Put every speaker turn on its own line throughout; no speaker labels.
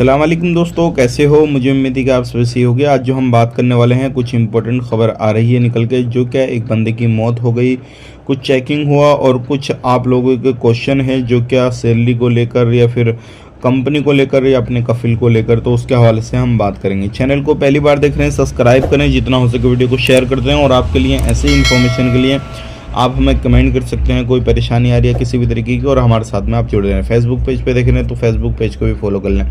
अस्सलाम वालेकुम दोस्तों, कैसे हो। मुझे उम्मीद है कि आप सभी सही होगे। आज जो हम बात करने वाले हैं, कुछ इंपॉर्टेंट खबर आ रही है निकल के, जो क्या एक बंदे की मौत हो गई, कुछ चेकिंग हुआ और कुछ आप लोगों के क्वेश्चन है जो क्या सैलरी को लेकर या फिर कंपनी को लेकर या अपने कफिल को लेकर, तो उसके हवाले से हम बात करेंगे। चैनल को पहली बार देख रहे हैं, सब्सक्राइब करें, जितना हो सके वीडियो को शेयर करते हैं। और आपके लिए ऐसे ही इन्फॉर्मेशन के लिए आप हमें कमेंट कर सकते हैं, कोई परेशानी आ रही है किसी भी तरीके की, और हमारे साथ में आप जुड़े रहें। फेसबुक पेज पे देख रहे हैं तो फेसबुक पेज को भी फॉलो कर लें।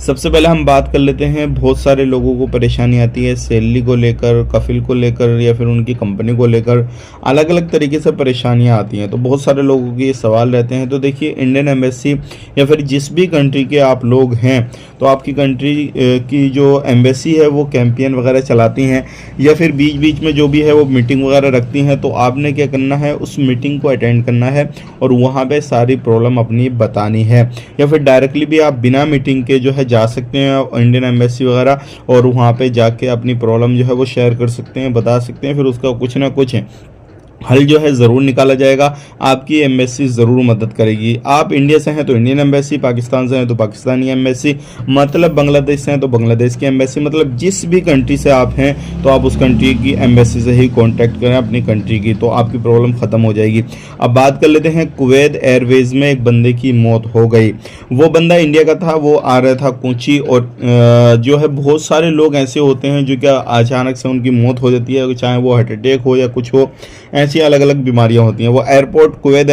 सबसे पहले हम बात कर लेते हैं, बहुत सारे लोगों को परेशानी आती है सैलरी को लेकर, कफिल को लेकर या फिर उनकी कंपनी को लेकर, अलग अलग तरीके से परेशानियां आती हैं। तो बहुत सारे लोगों के ये सवाल रहते हैं। तो देखिए, इंडियन एम्बेसी या फिर जिस भी कंट्री के आप लोग हैं, तो आपकी कंट्री की जो एम्बेसी है वो कैंपेन वगैरह चलाती हैं या फिर बीच बीच में जो भी है वो मीटिंग वगैरह रखती हैं। तो आपने क्या करना है, उस मीटिंग को अटेंड करना है और वहाँ पे सारी प्रॉब्लम अपनी बतानी है, या फिर डायरेक्टली भी आप बिना मीटिंग के जो है जा सकते हैं इंडियन एम्बेसी वगैरह, और वहाँ पे जाके अपनी प्रॉब्लम जो है वो शेयर कर सकते हैं, बता सकते हैं। फिर उसका कुछ ना कुछ हल जो है ज़रूर निकाला जाएगा। आपकी एम्बेसी ज़रूर मदद करेगी। आप इंडिया से हैं तो इंडियन एम्बेसी, पाकिस्तान से हैं तो पाकिस्तानी एम्बेसी, मतलब बांग्लादेश से हैं तो बांग्लादेश की एम्बेसी, मतलब जिस भी कंट्री से आप हैं तो आप उस कंट्री की एम्बेसी से ही कांटेक्ट करें अपनी कंट्री की, तो आपकी प्रॉब्लम ख़त्म हो जाएगी। अब बात कर लेते हैं, कुवैत एयरवेज़ में एक बंदे की मौत हो गई। वो बंदा इंडिया का था, वो आ रहा था कोची, और जो है बहुत सारे लोग ऐसे होते हैं जो क्या अचानक से उनकी मौत हो जाती है, चाहे वो हार्ट अटैक हो या कुछ हो, ऐसी अलग अलग बीमारियां होती हैं। वो एयरपोर्ट कुवैत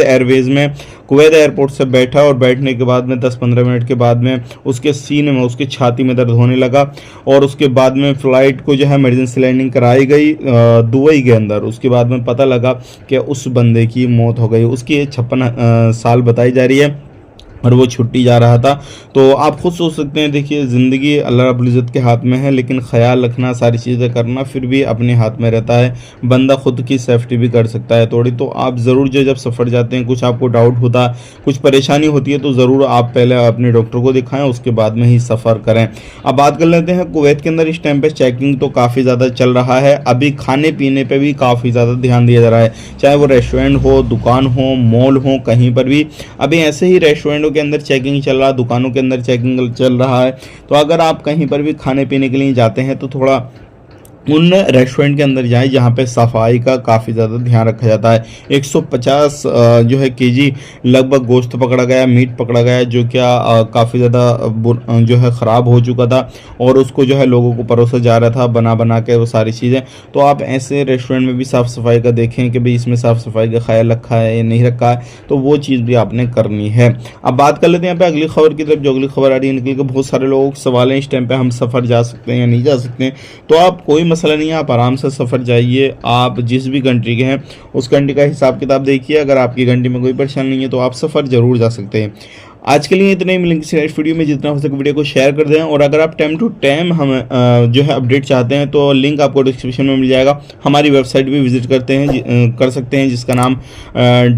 एयरवेज में कुवैत एयरपोर्ट से बैठा, और बैठने के बाद में 10-15 मिनट के बाद में उसके सीने में, उसकी छाती में दर्द होने लगा, और उसके बाद में फ़्लाइट को जो है इमरजेंसी लैंडिंग कराई गई दुबई के अंदर। उसके बाद में पता लगा कि उस बंदे की मौत हो गई। उसकी 56 साल बताई जा रही है और वो छुट्टी जा रहा था। तो आप खुद सोच सकते हैं, देखिए ज़िंदगी अल्लाह रब्बुल इज़्ज़त के हाथ में है, लेकिन ख्याल रखना, सारी चीज़ें करना फिर भी अपने हाथ में रहता है। बंदा खुद की सेफ्टी भी कर सकता है थोड़ी। तो आप ज़रूर जो जब सफ़र जाते हैं, कुछ आपको डाउट होता, कुछ परेशानी होती है, तो ज़रूर आप पहले अपने डॉक्टर को दिखाएं, उसके बाद में ही सफ़र करें। अब बात कर लेते हैं, कुवैत के अंदर इस टाइम पर चेकिंग तो काफ़ी ज़्यादा चल रहा है। अभी खाने पीने पर भी काफ़ी ज़्यादा ध्यान दिया जा रहा है, चाहे वो रेस्टोरेंट हो, दुकान हो, मॉल हो, कहीं पर भी। अभी ऐसे ही रेस्टोरेंटों के अंदर चेकिंग चल रहा है, दुकानों के अंदर चेकिंग चल रहा है। तो अगर आप कहीं पर भी खाने पीने के लिए जाते हैं तो थोड़ा उन रेस्टोरेंट के अंदर जाएं जहाँ पे सफाई का काफ़ी ज़्यादा ध्यान रखा जाता है। 150 जो है केजी लगभग गोश्त पकड़ा गया, मीट पकड़ा गया, जो क्या काफ़ी ज़्यादा जो है ख़राब हो चुका था, और उसको जो है लोगों को परोसा जा रहा था बना बना के वो सारी चीज़ें। तो आप ऐसे रेस्टोरेंट में भी साफ़ सफाई का देखें कि भाई इसमें साफ़ सफाई का ख्याल रखा है या नहीं रखा है, तो वो चीज़ भी आपने करनी है। अब बात कर लेते हैं यहाँ पे अगली खबर की तरफ। जो अगली खबर आ रही है निकल के, बहुत सारे लोगों के सवाल हैं इस टाइम पर, हम सफ़र जा सकते हैं या नहीं जा सकते हैं। तो आप कोई मसला नहीं है, आप आराम से सफ़र जाइए। आप जिस भी कंट्री के हैं उस कंट्री का हिसाब किताब देखिए। अगर आपकी कंट्री में कोई परेशानी नहीं है तो आप सफ़र ज़रूर जा सकते हैं। आज के लिए इतने ही, मिलेंगे नेक्स्ट वीडियो में। जितना हो सके वीडियो को शेयर कर दें, और अगर आप टाइम टू टाइम हम जो है अपडेट चाहते हैं तो लिंक आपको डिस्क्रिप्शन में मिल जाएगा। हमारी वेबसाइट भी विजिट कर सकते हैं, जिसका नाम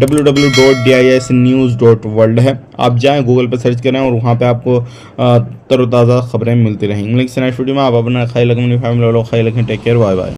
www.disnews.world है। आप जाएँ, गूगल पर सर्च करें और वहाँ पर आपको तरोताज़ा खबरें मिलती रहेंगी। नेक्स्ट वीडियो में आप अपना ख्याल रखें, अपनी फैमिली वालों का ख्याल रखें। Take care, bye bye.